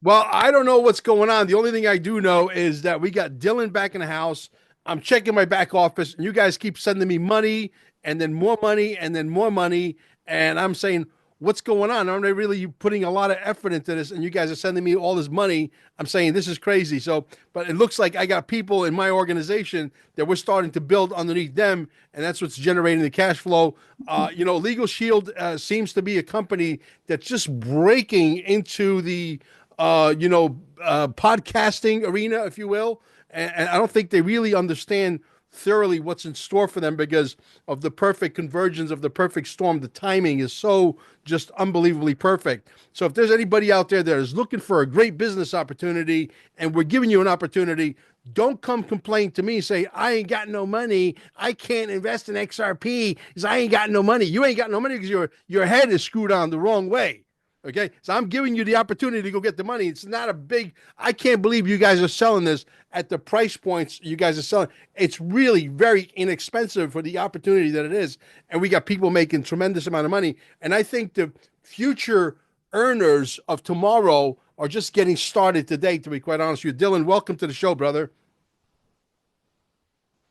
Well, I don't know what's going on. The only thing I do know is that we got Dylan back in the house. I'm checking my back office, and you guys keep sending me money and then more money and then more money. And I'm saying, what's going on? Aren't they really putting a lot of effort into this? And you guys are sending me all this money. I'm saying this is crazy. So, but it looks like I got people in my organization that we're starting to build underneath them, and that's what's generating the cash flow. Legal Shield seems to be a company that's just breaking into the podcasting arena, if you will. And I don't think they really understand thoroughly what's in store for them because of the perfect convergence of the perfect storm. The timing is so just unbelievably perfect. So if there's anybody out there that is looking for a great business opportunity and we're giving you an opportunity, don't come complain to me and say, I ain't got no money. I can't invest in XRP because I ain't got no money. You ain't got no money because your head is screwed on the wrong way. Okay. So I'm giving you the opportunity to go get the money. It's not a big, I can't believe you guys are selling this at the price points you guys are selling. It's really very inexpensive for the opportunity that it is. And we got people making tremendous amount of money. And I think the future earners of tomorrow are just getting started today, to be quite honest with you. Dylan, welcome to the show, brother.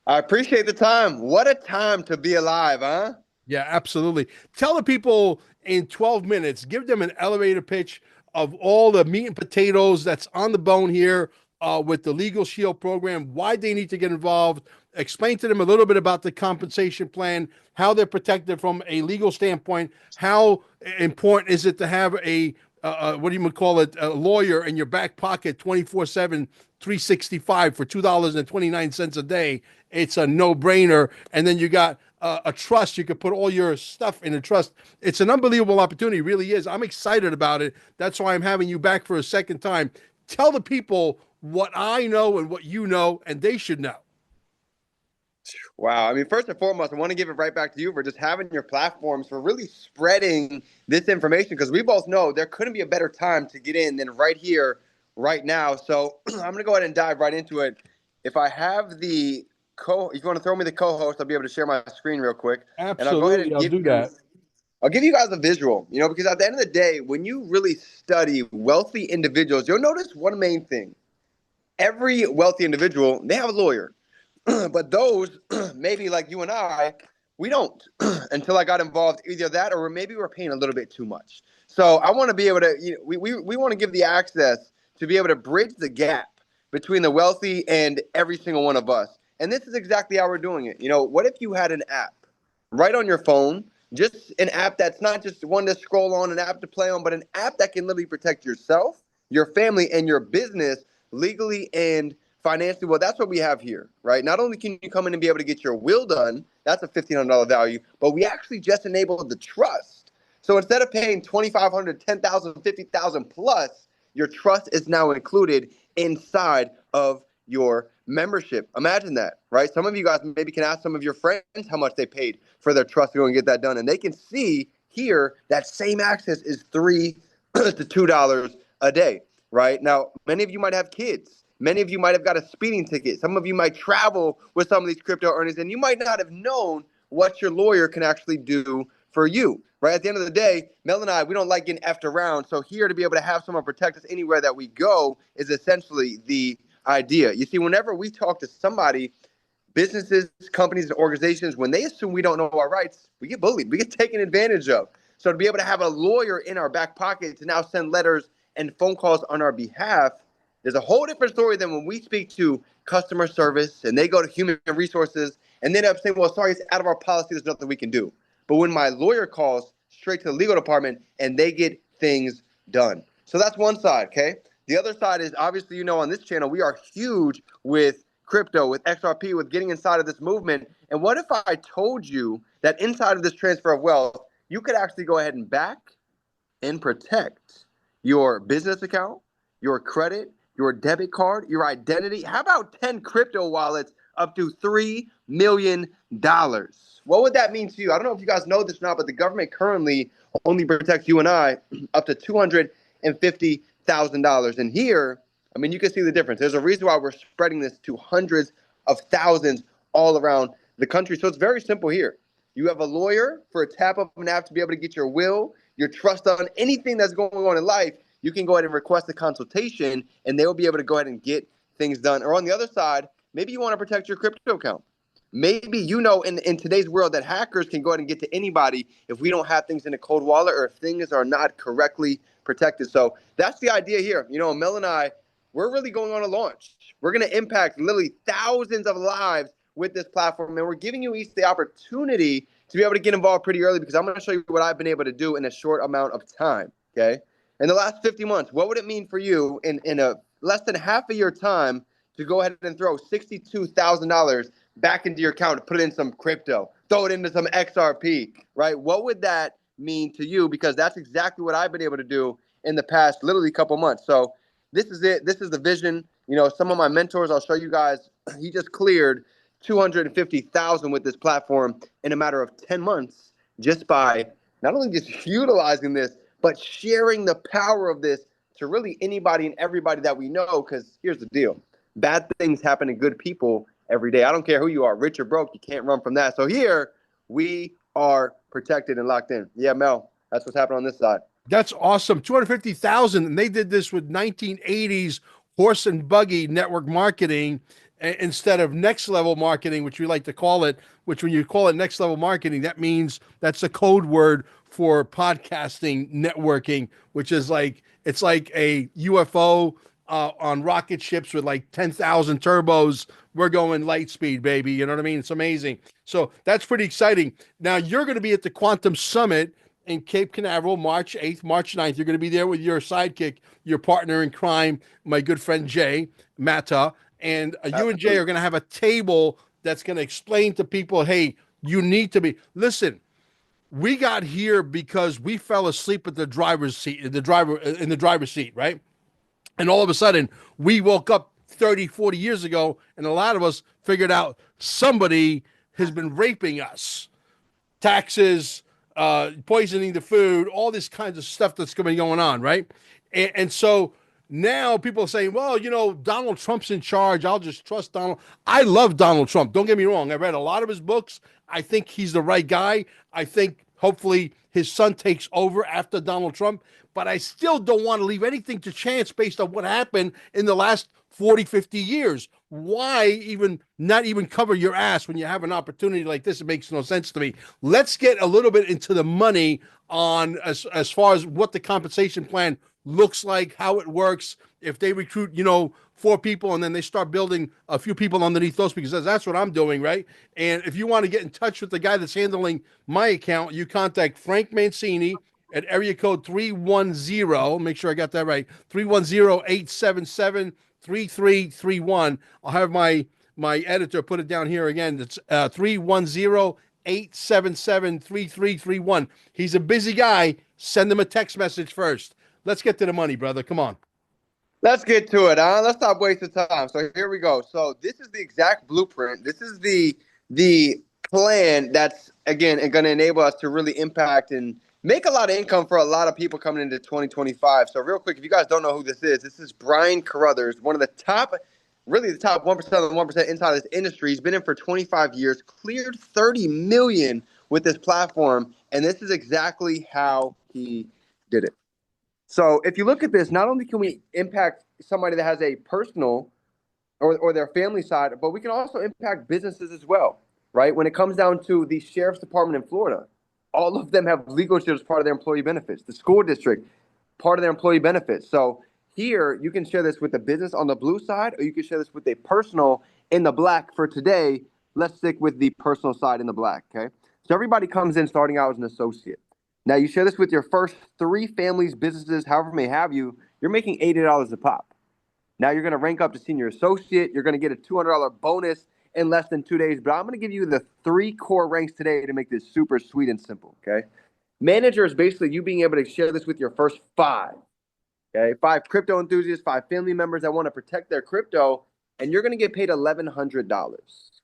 I appreciate the time. What a time to be alive, huh? Yeah, absolutely. Tell the people in 12 minutes, give them an elevator pitch of all the meat and potatoes that's on the bone here with the Legal Shield program, why they need to get involved. Explain to them a little bit about the compensation plan, how they're protected from a legal standpoint, how important is it to have what do you call it, a lawyer in your back pocket 24/7, 365 for $2.29 a day. It's a no-brainer. And then you got a trust. You could put all your stuff in a trust. It's an unbelievable opportunity. It really is. I'm excited about it. That's why I'm having you back for a second time. Tell the people what I know and what you know, and they should know. Wow. I mean, first and foremost, I want to give it right back to you for just having your platforms, for really spreading this information, because we both know there couldn't be a better time to get in than right here, right now. So I'm going to go ahead and dive right into it. If I have if you want to throw me the co-host, I'll be able to share my screen real quick. And I'll go ahead Absolutely. and I'll do that. I'll give you guys a visual, because at the end of the day, when you really study wealthy individuals, you'll notice one main thing. Every wealthy individual, they have a lawyer. But those, maybe like you and I, we don't until I got involved, either that or maybe we're paying a little bit too much. So I want to be able to, we want to give the access to be able to bridge the gap between the wealthy and every single one of us. And this is exactly how we're doing it. What if you had an app right on your phone, just an app that's not just one to scroll on, an app to play on, but an app that can literally protect yourself, your family, and your business legally and financially? Well, that's what we have here, right? Not only can you come in and be able to get your will done, that's a $1,500 value, but we actually just enabled the trust. So instead of paying $2,500, $10,000, $50,000 plus, your trust is now included inside of your membership. Imagine that, right? Some of you guys maybe can ask some of your friends how much they paid for their trust to go and get that done, and they can see here that same access is $3 to $2 a day, right? Now, many of you might have kids. Many of you might have got a speeding ticket. Some of you might travel with some of these crypto earnings, and you might not have known what your lawyer can actually do for you, right? At the end of the day, Mel and I, we don't like getting effed around. So here to be able to have someone protect us anywhere that we go is essentially the idea. You see, whenever we talk to somebody, businesses, companies, and organizations, when they assume we don't know our rights, we get bullied. We get taken advantage of. So to be able to have a lawyer in our back pocket to now send letters and phone calls on our behalf is a whole different story than when we speak to customer service and they go to human resources and they end up saying, well, sorry, it's out of our policy. There's nothing we can do. But when my lawyer calls straight to the legal department and they get things done. So that's one side, okay? The other side is, obviously, on this channel, we are huge with crypto, with XRP, with getting inside of this movement. And what if I told you that inside of this transfer of wealth, you could actually go ahead and back and protect your business account, your credit, your debit card, your identity? How about 10 crypto wallets up to $3 million? What would that mean to you? I don't know if you guys know this or not, but the government currently only protects you and I up to $250,000. And here, I mean, you can see the difference. There's a reason why we're spreading this to hundreds of thousands all around the country. So it's very simple here. You have a lawyer for a tap of an app to be able to get your will, your trust on anything that's going on in life. you can go ahead and request a consultation, and they will be able to go ahead and get things done. Or on the other side, maybe you want to protect your crypto account. Maybe in today's world that hackers can go ahead and get to anybody if we don't have things in a cold wallet or if things are not correctly protected. So that's the idea here. Mel and I, we're really going on a launch. We're going to impact literally thousands of lives with this platform, and we're giving you each the opportunity to be able to get involved pretty early, because I'm going to show you what I've been able to do in a short amount of time, okay? In the last 50 months, what would it mean for you in a less than half a year time to go ahead and throw $62,000 back into your account to put it in some crypto, throw it into some XRP, right? What would that mean to you? Because that's exactly what I've been able to do in the past literally couple months. So this is it. This is the vision. Some of my mentors, I'll show you guys, he just cleared 250,000 with this platform in a matter of 10 months, just by not only just utilizing this, but sharing the power of this to really anybody and everybody that we know. Because here's the deal. Bad things happen to good people every day. I don't care who you are, rich or broke, you can't run from that. So here we are protected and locked in. Yeah, Mel, that's what's happening on this side. That's awesome. 250,000. And they did this with 1980s horse and buggy network marketing instead of next level marketing, which we like to call it, which when you call it next level marketing, that means that's a code word for podcasting networking, which is it's like a UFO on rocket ships with like 10,000 turbos. We're going light speed, baby. You know what I mean? It's amazing. So that's pretty exciting. Now you're going to be at the Quantum Summit in Cape Canaveral, March 8th, March 9th. You're going to be there with your sidekick, your partner in crime, my good friend Jay Mata. And you and Jay are going to have a table that's going to explain to people, hey, you need to be. Listen, we got here because we fell asleep at the driver's seat, in the driver's seat, right? And all of a sudden, we woke up 30, 40 years ago, and a lot of us figured out somebody has been raping us. Taxes, poisoning the food, all this kinds of stuff that's going on, right? And so now people are saying, well, Donald Trump's in charge. I'll just trust Donald. I love Donald Trump. Don't get me wrong. I read a lot of his books. I think he's the right guy. I think hopefully his son takes over after Donald Trump. But I still don't want to leave anything to chance based on what happened in the last 40, 50 years. Why not even cover your ass when you have an opportunity like this? It makes no sense to me. Let's get a little bit into the money on as far as what the compensation plan looks like, how it works. If they recruit, 4 people and then they start building a few people underneath those, because that's what I'm doing, right? And if you want to get in touch with the guy that's handling my account, you contact Frank Mancini at area code 310, make sure I got that right, 310-877-3331. I'll have my editor put it down here again. It's 310-877-3331. He's a busy guy. Send him a text message first. Let's get to the money, brother. Come on. Let's get to it, huh? Let's stop wasting time. So here we go. So this is the exact blueprint. This is the plan that's, again, going to enable us to really impact and make a lot of income for a lot of people coming into 2025. So real quick, if you guys don't know who this is Brian Carruthers, one of the top, really the top 1% of the 1% inside of this industry. He's been in for 25 years, cleared 30 million with this platform, and this is exactly how he did it. So if you look at this, not only can we impact somebody that has a personal or their family side, but we can also impact businesses as well, right? When it comes down to the sheriff's department in Florida, all of them have legal shield as part of their employee benefits. The school district, part of their employee benefits. So here, you can share this with the business on the blue side, or you can share this with a personal in the black. For today, let's stick with the personal side in the black, okay? So everybody comes in starting out as an associate. Now, you share this with your first 3 families, businesses, however may have you, you're making $80 a pop. Now you're going to rank up to senior associate. You're going to get a $200 bonus in less than 2 days. But I'm going to give you the 3 core ranks today to make this super sweet and simple, okay? Manager is basically you being able to share this with your first 5, okay? 5 crypto enthusiasts, 5 family members that want to protect their crypto, and you're going to get paid $1,100,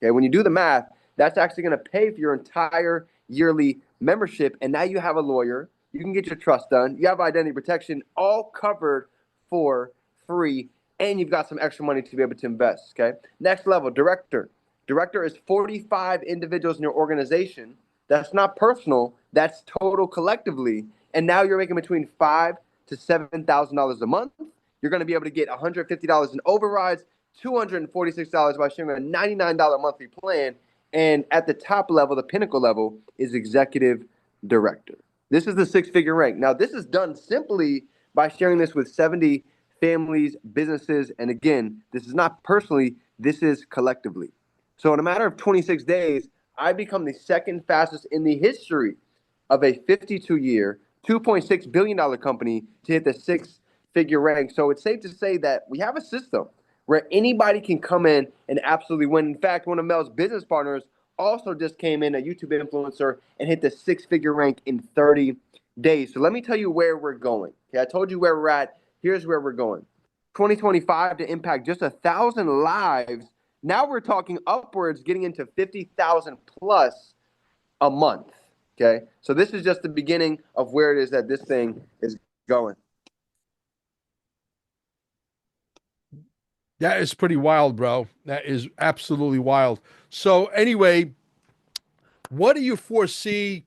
okay? When you do the math, that's actually going to pay for your entire yearly membership, and now you have a lawyer, you can get your trust done, you have identity protection, all covered for free, and you've got some extra money to be able to invest, okay? Next level, director. Director is 45 individuals in your organization. That's not personal, that's total collectively, and now you're making between $5 to $7,000 a month. You're going to be able to get $150 in overrides, $246 by sharing a $99 monthly plan. And at the top level, the pinnacle level, is executive director. This is the six-figure rank. Now, this is done simply by sharing this with 70 families, businesses, and again, this is not personally, this is collectively. So in a matter of 26 days, I become the second fastest in the history of a 52-year, $2.6 billion company to hit the six-figure rank. So it's safe to say that we have a system where anybody can come in and absolutely win. In fact, one of Mel's business partners also just came in, a YouTube influencer, and hit the six-figure rank in 30 days. So let me tell you where we're going. Okay, I told you where we're at. Here's where we're going. 2025 to impact just 1,000 lives. Now we're talking upwards, getting into 50,000 plus a month. Okay, so this is just the beginning of where it is that this thing is going. That is pretty wild, bro. That is absolutely wild. So anyway, what do you foresee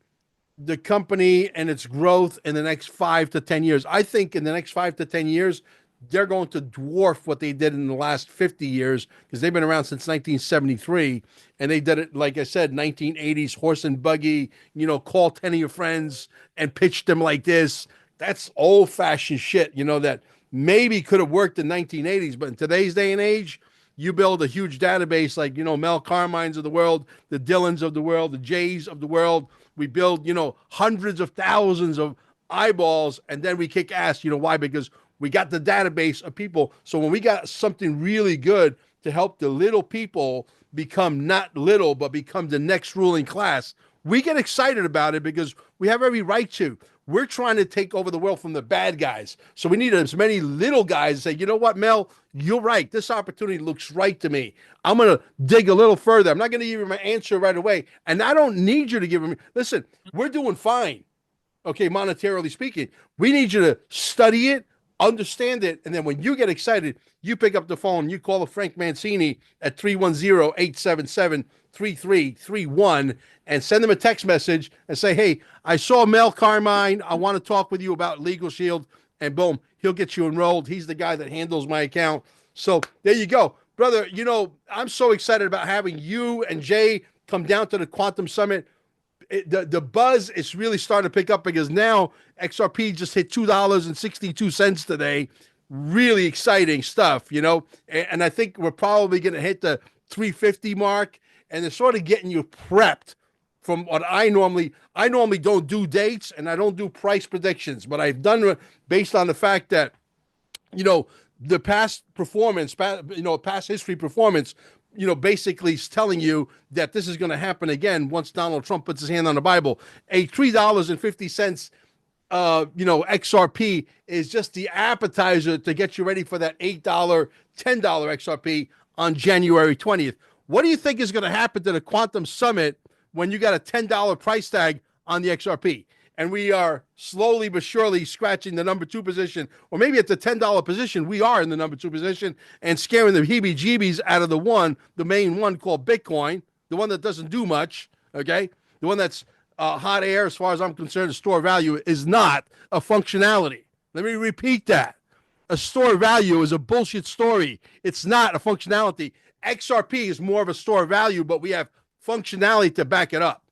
the company and its growth in the next 5 to 10 years? I think in the next 5 to 10 years, they're going to dwarf what they did in the last 50 years because they've been around since 1973. And they did it, like I said, 1980s, horse and buggy, call 10 of your friends and pitch them like this. That's old fashioned shit, that maybe could have worked in 1980s. But in today's day and age, you build a huge database like, Mel Carmines of the world, the Dylans of the world, the Jays of the world. We build, hundreds of thousands of eyeballs, and then we kick ass. Why? Because we got the database of people. So when we got something really good to help the little people become not little, but become the next ruling class, we get excited about it because we have every right to. We're trying to take over the world from the bad guys. So we need as many little guys to say, you know what, Mel, you're right. This opportunity looks right to me. I'm going to dig a little further. I'm not going to give you my answer right away. And I don't need you to give me. Listen, we're doing fine. Okay, monetarily speaking. We need you to study it, understand it, and then when you get excited, you pick up the phone, you call Frank Mancini at 310-877-3331 and send them a text message and say, hey, I saw Mel Carmine. I want to talk with you about Legal Shield. And boom, he'll get you enrolled. He's the guy that handles my account. So there you go. Brother, I'm so excited about having you and Jay come down to the Quantum Summit. The buzz is really starting to pick up because now XRP just hit $2.62 today. Really exciting stuff, and I think we're probably going to hit the 350 mark, and they're sort of getting you prepped from what I normally don't do dates and I don't do price predictions, but I've done based on the fact that, the past performance, past history performance, basically is telling you that this is going to happen again once Donald Trump puts his hand on the Bible. A $3.50, XRP is just the appetizer to get you ready for that $8, $10 XRP on January 20th. What do you think is going to happen to the Quantum Summit when you got a $10 price tag on the XRP? And we are slowly but surely scratching the number 2 position, or maybe at the $10 position, we are in the number 2 position and scaring the heebie-jeebies out of the main one called Bitcoin, the one that doesn't do much, okay? The one that's hot air, as far as I'm concerned, a store of value is not a functionality. Let me repeat that. A store of value is a bullshit story. It's not a functionality. XRP is more of a store of value, but we have functionality to back it up.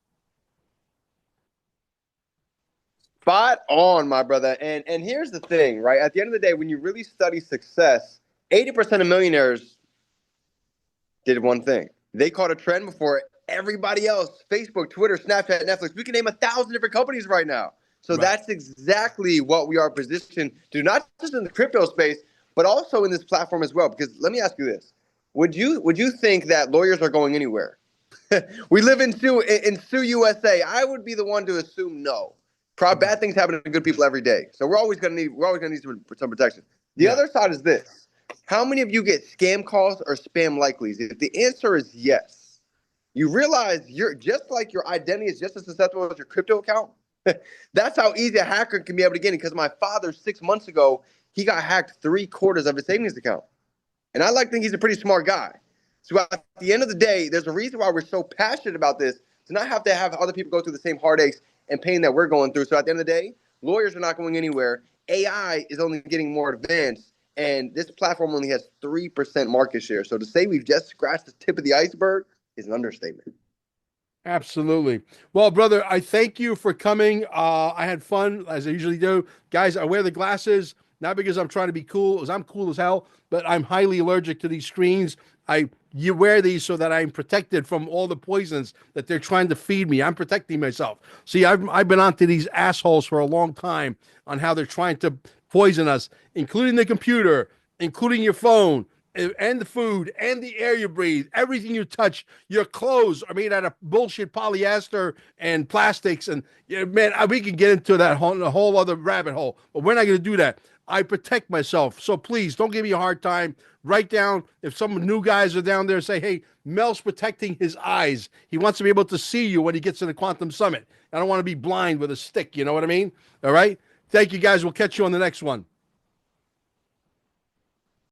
Spot on, my brother. And here's the thing, right? At the end of the day, when you really study success, 80% of millionaires did one thing. They caught a trend before everybody else. Facebook, Twitter, Snapchat, Netflix. We can name 1,000 different companies right now. So right. That's exactly what we are positioned to, not just in the crypto space, but also in this platform as well. Because let me ask you this. Would you think that lawyers are going anywhere? We live in Sue USA. I would be the one to assume no. Bad things happen to good people every day. So we're always gonna need some protection. The other side is this. How many of you get scam calls or spam likelies? If the answer is yes, you realize you're just like your identity is just as susceptible as your crypto account. That's how easy a hacker can be able to get in. Because my father 6 months ago, he got hacked 3/4 of his savings account. And I like to think he's a pretty smart guy. So at the end of the day, there's a reason why we're so passionate about this, to not have to have other people go through the same heartaches and pain that we're going through. So at the end of the day, lawyers are not going anywhere. AI is only getting more advanced, and this platform only has 3% market share. So to say we've just scratched the tip of the iceberg is an understatement. Absolutely. Well, brother, I thank you for coming. I had fun as I usually do. Guys, I wear the glasses not because I'm trying to be cool, because I'm cool as hell, but I'm highly allergic to these screens. You wear these so that I'm protected from all the poisons that they're trying to feed me. I'm protecting myself. See, I've been onto these assholes for a long time on how they're trying to poison us, including the computer, including your phone, and the food and the air you breathe, everything you touch, your clothes are made out of bullshit polyester and plastics. And yeah, man, we can get into that whole other rabbit hole, but we're not going to do that. I protect myself. So please don't give me a hard time. Write down if some new guys are down there, say, hey, Mel's protecting his eyes. He wants to be able to see you when he gets to the Quantum Summit. I don't want to be blind with a stick. You know what I mean? All right. Thank you guys. We'll catch you on the next one.